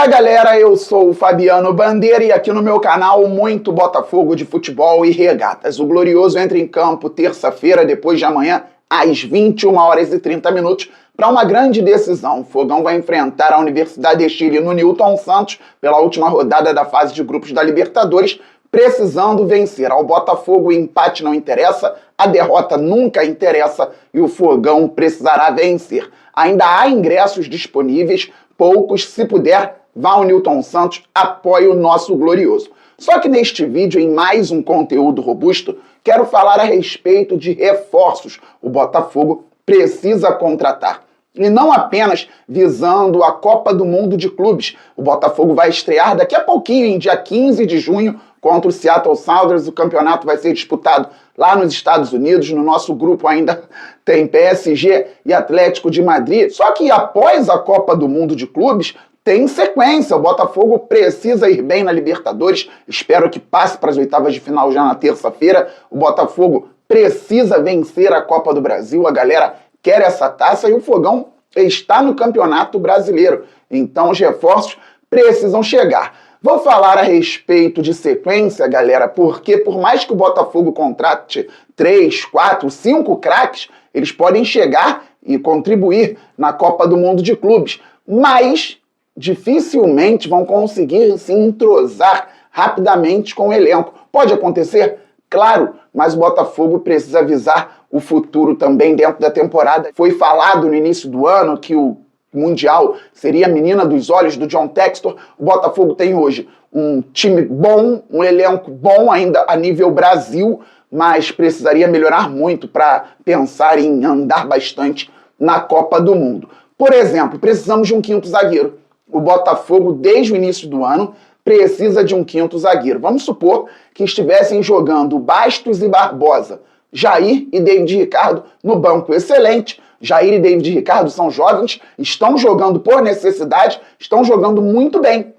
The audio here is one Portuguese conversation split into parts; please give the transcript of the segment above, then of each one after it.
galera, eu sou o Fabiano Bandeira e aqui no meu canal muito Botafogo de futebol e regatas. O Glorioso entra em campo terça-feira, depois de amanhã, às 21h30, para uma grande decisão. O Fogão vai enfrentar a Universidade de Chile no Newton Santos pela última rodada da fase de grupos da Libertadores, precisando vencer. Ao Botafogo o empate não interessa, a derrota nunca interessa e o Fogão precisará vencer. Ainda há ingressos disponíveis, poucos, se puder, vá ao Newton Santos, apoie o nosso Glorioso. Só que neste vídeo, em mais um conteúdo robusto, quero falar a respeito de reforços. O Botafogo precisa contratar. E não apenas visando a Copa do Mundo de Clubes. O Botafogo vai estrear daqui a pouquinho, em dia 15 de junho, contra o Seattle Sounders. O campeonato vai ser disputado lá nos Estados Unidos. No nosso grupo ainda tem PSG e Atlético de Madrid. Só que após a Copa do Mundo de Clubes, tem sequência. O Botafogo precisa ir bem na Libertadores. Espero que passe para as oitavas de final já na terça-feira. O Botafogo precisa vencer a Copa do Brasil. A galera quer essa taça e o Fogão está no Campeonato Brasileiro. Então os reforços precisam chegar. Vou falar a respeito de sequência, galera, porque por mais que o Botafogo contrate 3, 4, 5 craques, eles podem chegar e contribuir na Copa do Mundo de Clubes, mas dificilmente vão conseguir se entrosar rapidamente com o elenco. Pode acontecer? Claro, mas o Botafogo precisa visar o futuro também dentro da temporada. Foi falado no início do ano que o Mundial seria a menina dos olhos do John Textor. O Botafogo tem hoje um time bom, um elenco bom ainda a nível Brasil, mas precisaria melhorar muito para pensar em andar bastante na Copa do Mundo. Por exemplo, precisamos de um quinto zagueiro. O Botafogo, desde o início do ano, precisa de um quinto zagueiro. Vamos supor que estivessem jogando Bastos e Barbosa, Jair e David Ricardo no banco. Excelente. Jair e David Ricardo são jovens, estão jogando por necessidade, estão jogando muito bem.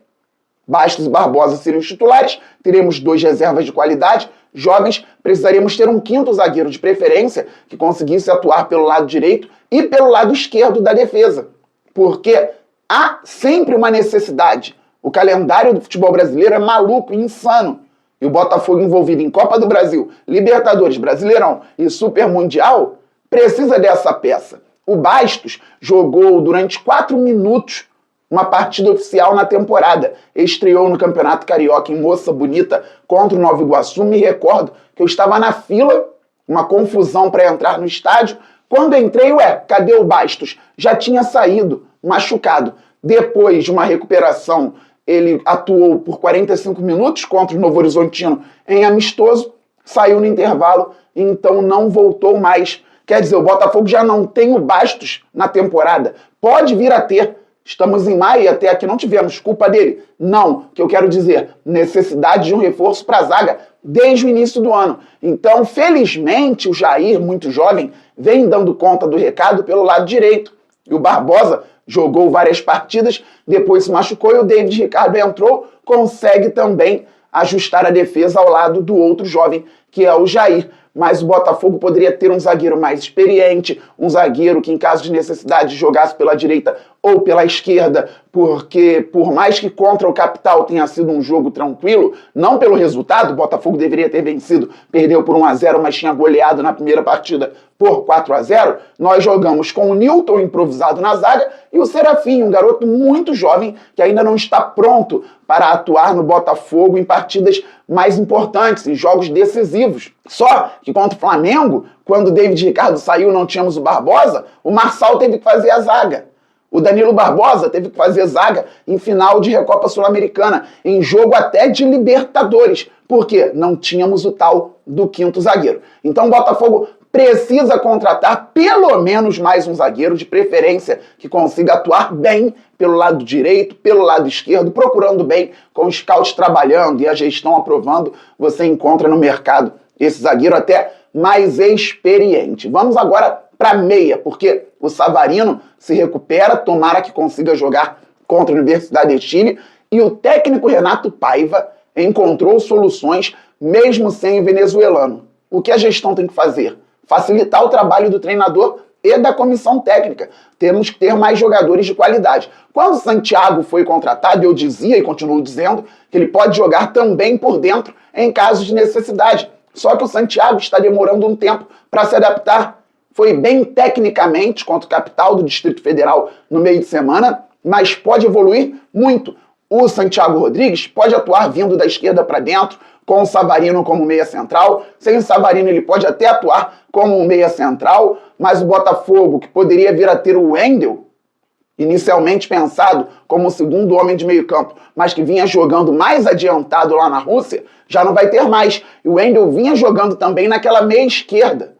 Bastos e Barbosa seriam os titulares, teremos 2 reservas de qualidade, jovens, precisaríamos ter um quinto zagueiro de preferência que conseguisse atuar pelo lado direito e pelo lado esquerdo da defesa. Porque há sempre uma necessidade. O calendário do futebol brasileiro é maluco, insano. E o Botafogo envolvido em Copa do Brasil, Libertadores, Brasileirão e Super Mundial precisa dessa peça. O Bastos jogou durante 4 minutos uma partida oficial na temporada. Estreou no Campeonato Carioca em Moça Bonita contra o Nova Iguaçu. Me recordo que eu estava na fila, uma confusão para entrar no estádio. Quando entrei, cadê o Bastos? Já tinha saído, machucado. Depois de uma recuperação, ele atuou por 45 minutos contra o Novo Horizontino em amistoso, saiu no intervalo, então não voltou mais. Quer dizer, o Botafogo já não tem o Bastos na temporada. Pode vir a ter. Estamos em maio e até aqui não tivemos. Culpa dele? Não. O que eu quero dizer, necessidade de um reforço para a zaga desde o início do ano. Então, felizmente, o Jair, muito jovem, vem dando conta do recado pelo lado direito. E o Barbosa jogou várias partidas, depois se machucou e o David Ricardo entrou, consegue também ajustar a defesa ao lado do outro jovem, que é o Jair. Mas o Botafogo poderia ter um zagueiro mais experiente, um zagueiro que em caso de necessidade jogasse pela direita ou pela esquerda, porque por mais que contra o Capital tenha sido um jogo tranquilo, não pelo resultado, o Botafogo deveria ter vencido, perdeu por 1-0, mas tinha goleado na primeira partida por 4-0, nós jogamos com o Newton improvisado na zaga e o Serafim, um garoto muito jovem que ainda não está pronto para atuar no Botafogo em partidas mais importantes, em jogos decisivos. Só que contra o Flamengo, quando o David Ricardo saiu e não tínhamos o Barbosa, o Marçal teve que fazer a zaga. O Danilo Barbosa teve que fazer zaga em final de Recopa Sul-Americana, em jogo até de Libertadores. Por quê? Não tínhamos o tal do quinto zagueiro. Então o Botafogo precisa contratar pelo menos mais um zagueiro, de preferência que consiga atuar bem pelo lado direito, pelo lado esquerdo, procurando bem, com os scouts trabalhando e a gestão aprovando, você encontra no mercado esse zagueiro até mais experiente. Vamos agora para meia, porque o Savarino se recupera, tomara que consiga jogar contra a Universidade de Chile, e o técnico Renato Paiva encontrou soluções mesmo sem o venezuelano. O que a gestão tem que fazer? Facilitar o trabalho do treinador e da comissão técnica. Temos que ter mais jogadores de qualidade. Quando o Santiago foi contratado, eu dizia e continuo dizendo que ele pode jogar também por dentro em casos de necessidade. Só que o Santiago está demorando um tempo para se adaptar. Foi bem tecnicamente contra o Capital do Distrito Federal no meio de semana, mas pode evoluir muito. O Santiago Rodrigues pode atuar vindo da esquerda para dentro, com o Savarino como meia central. Sem o Savarino ele pode até atuar como um meia central, mas o Botafogo, que poderia vir a ter o Wendel, inicialmente pensado como o segundo homem de meio campo, mas que vinha jogando mais adiantado lá na Rússia, já não vai ter mais. E o Wendel vinha jogando também naquela meia esquerda,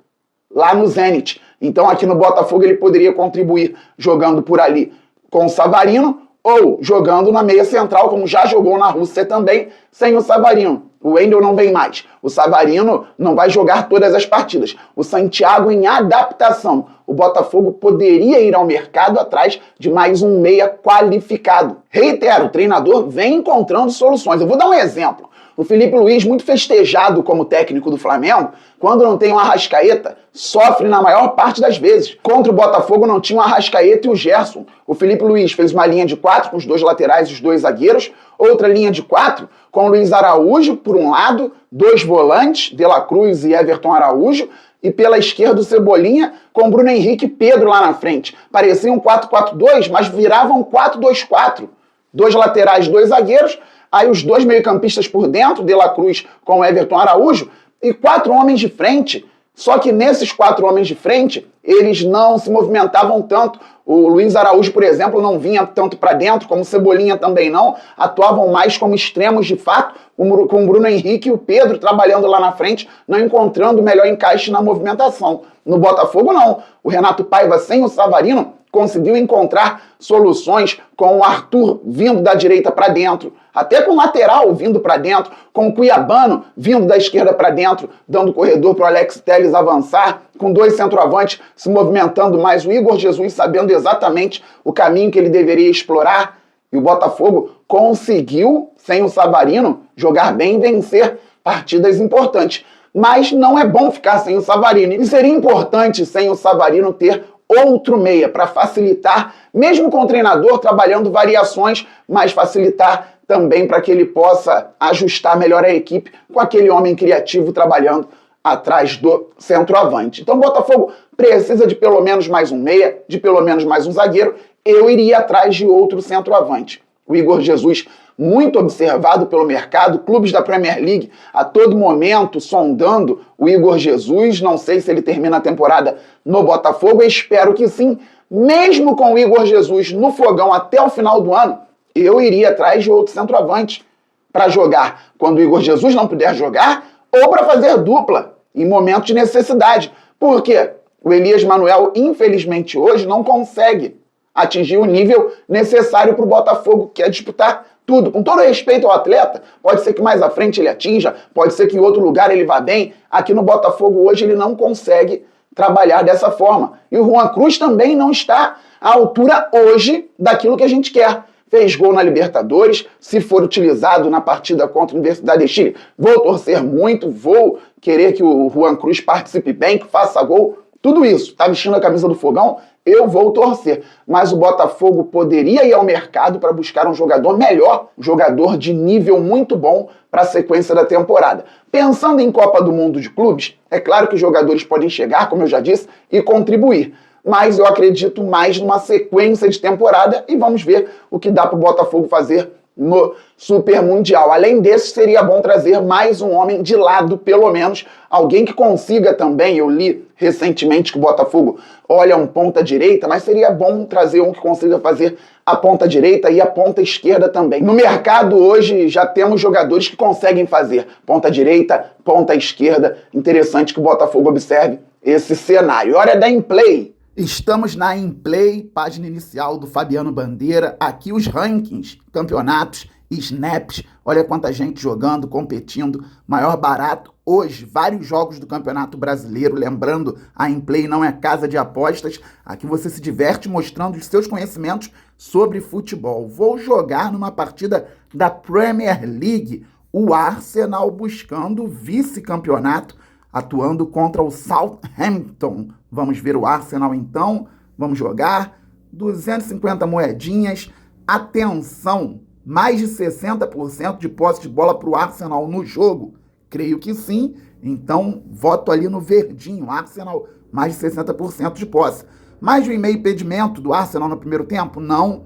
lá no Zenit. Então aqui no Botafogo ele poderia contribuir jogando por ali com o Savarino ou jogando na meia central, como já jogou na Rússia também, sem o Savarino. O Wendel não vem mais. O Savarino não vai jogar todas as partidas. O Santiago em adaptação. O Botafogo poderia ir ao mercado atrás de mais um meia qualificado. Reitero, o treinador vem encontrando soluções. Eu vou dar um exemplo. O Felipe Luiz, muito festejado como técnico do Flamengo, quando não tem um Arrascaeta, sofre na maior parte das vezes. Contra o Botafogo não tinha o Arrascaeta e o Gerson. O Felipe Luiz fez uma linha de 4 com os 2 laterais e os 2 zagueiros, outra linha de 4 com o Luiz Araújo por um lado, 2 volantes, De La Cruz e Everton Araújo, e pela esquerda o Cebolinha com Bruno Henrique e Pedro lá na frente. Parecia um 4-4-2, mas virava um 4-2-4. 2 laterais, 2 zagueiros, aí os 2 meio-campistas por dentro, De La Cruz com Everton Araújo, e 4 homens de frente. Só que nesses 4 homens de frente, eles não se movimentavam tanto. O Luiz Araújo, por exemplo, não vinha tanto para dentro, como o Cebolinha também não. Atuavam mais como extremos de fato, com o Bruno Henrique e o Pedro trabalhando lá na frente, não encontrando o melhor encaixe na movimentação. No Botafogo, não. O Renato Paiva, sem o Savarino, conseguiu encontrar soluções com o Arthur vindo da direita para dentro, até com o lateral vindo para dentro, com o Cuiabano vindo da esquerda para dentro, dando corredor para o Alex Telles avançar, com 2 centroavantes se movimentando mais, o Igor Jesus sabendo exatamente o caminho que ele deveria explorar, e o Botafogo conseguiu, sem o Savarino, jogar bem e vencer partidas importantes. Mas não é bom ficar sem o Savarino, e seria importante sem o Savarino ter outro meia para facilitar, mesmo com o treinador trabalhando variações, mas facilitar também para que ele possa ajustar melhor a equipe com aquele homem criativo trabalhando atrás do centroavante. Então o Botafogo precisa de pelo menos mais um meia, de pelo menos mais um zagueiro. Eu iria atrás de outro centroavante. O Igor Jesus, muito observado pelo mercado, clubes da Premier League a todo momento sondando o Igor Jesus. Não sei se ele termina a temporada no Botafogo, eu espero que sim. Mesmo com o Igor Jesus no fogão até o final do ano, eu iria atrás de outro centroavante para jogar quando o Igor Jesus não puder jogar ou para fazer dupla em momentos de necessidade. Por quê? O Elias Manuel, infelizmente, hoje não consegue atingir o nível necessário para o Botafogo, que é disputar tudo. Com todo respeito ao atleta, pode ser que mais à frente ele atinja, pode ser que em outro lugar ele vá bem. Aqui no Botafogo hoje ele não consegue trabalhar dessa forma. E o Juan Cruz também não está à altura hoje daquilo que a gente quer. Fez gol na Libertadores, se for utilizado na partida contra a Universidade de Chile, vou torcer muito, vou querer que o Juan Cruz participe bem, que faça gol, tudo isso. Tá vestindo a camisa do Fogão? Eu vou torcer. Mas o Botafogo poderia ir ao mercado para buscar um jogador melhor, um jogador de nível muito bom para a sequência da temporada. Pensando em Copa do Mundo de clubes, é claro que os jogadores podem chegar, como eu já disse, e contribuir. Mas eu acredito mais numa sequência de temporada e vamos ver o que dá para o Botafogo fazer no Super Mundial. Além desse, seria bom trazer mais um homem de lado, pelo menos, alguém que consiga também. Eu li recentemente que o Botafogo olha um ponta direita, mas seria bom trazer um que consiga fazer a ponta direita e a ponta esquerda também. No mercado hoje já temos jogadores que conseguem fazer ponta direita, ponta esquerda. Interessante que o Botafogo observe esse cenário. Hora da Implay. Estamos na Implay, página inicial do Fabiano Bandeira. Aqui os rankings, campeonatos, snaps. Olha quanta gente jogando, competindo. Maior barato hoje, vários jogos do Campeonato Brasileiro. Lembrando, a Implay não é casa de apostas. Aqui você se diverte mostrando os seus conhecimentos sobre futebol. Vou jogar numa partida da Premier League. O Arsenal buscando o vice-campeonato. atuando contra o Southampton. Vamos ver o Arsenal então, vamos jogar. 250 moedinhas, atenção, mais de 60% de posse de bola para o Arsenal no jogo. Creio que sim, então voto ali no verdinho, Arsenal, mais de 60% de posse. Mais de 1,5 impedimento do Arsenal no primeiro tempo? Não.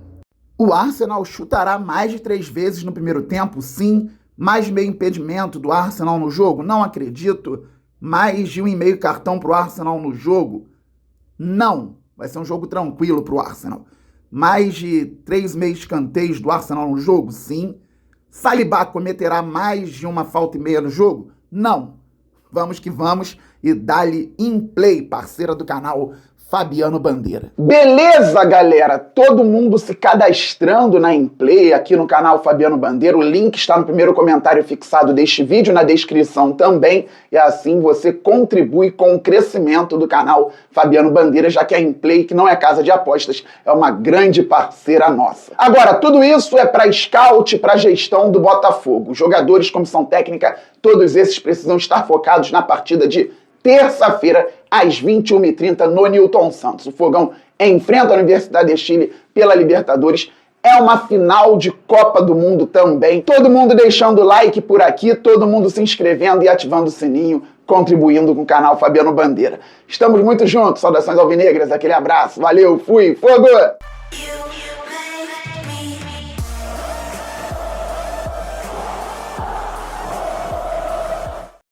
O Arsenal chutará mais de 3 vezes no primeiro tempo? Sim. Mais de meio impedimento do Arsenal no jogo? Não acredito. Mais de 1,5 cartão para o Arsenal no jogo? Não. Vai ser um jogo tranquilo para o Arsenal. Mais de 3,5 escanteios do Arsenal no jogo? Sim. Saliba cometerá mais de uma falta e meia no jogo? Não. Vamos que vamos e dá-lhe in play, parceira do canal Fabiano Bandeira. Beleza, galera? Todo mundo se cadastrando na Inplay aqui no canal Fabiano Bandeira. O link está no primeiro comentário fixado deste vídeo, na descrição também. E assim você contribui com o crescimento do canal Fabiano Bandeira, já que a Inplay, que não é casa de apostas, é uma grande parceira nossa. Agora, tudo isso é para scout, para gestão do Botafogo. Jogadores, comissão técnica, todos esses precisam estar focados na partida de terça-feira, às 21h30, no Newton Santos. O Fogão enfrenta a Universidade de Chile pela Libertadores. É uma final de Copa do Mundo também. Todo mundo deixando like por aqui, todo mundo se inscrevendo e ativando o sininho, contribuindo com o canal Fabiano Bandeira. Estamos muito juntos. Saudações alvinegras, aquele abraço. Valeu, fui, fogo!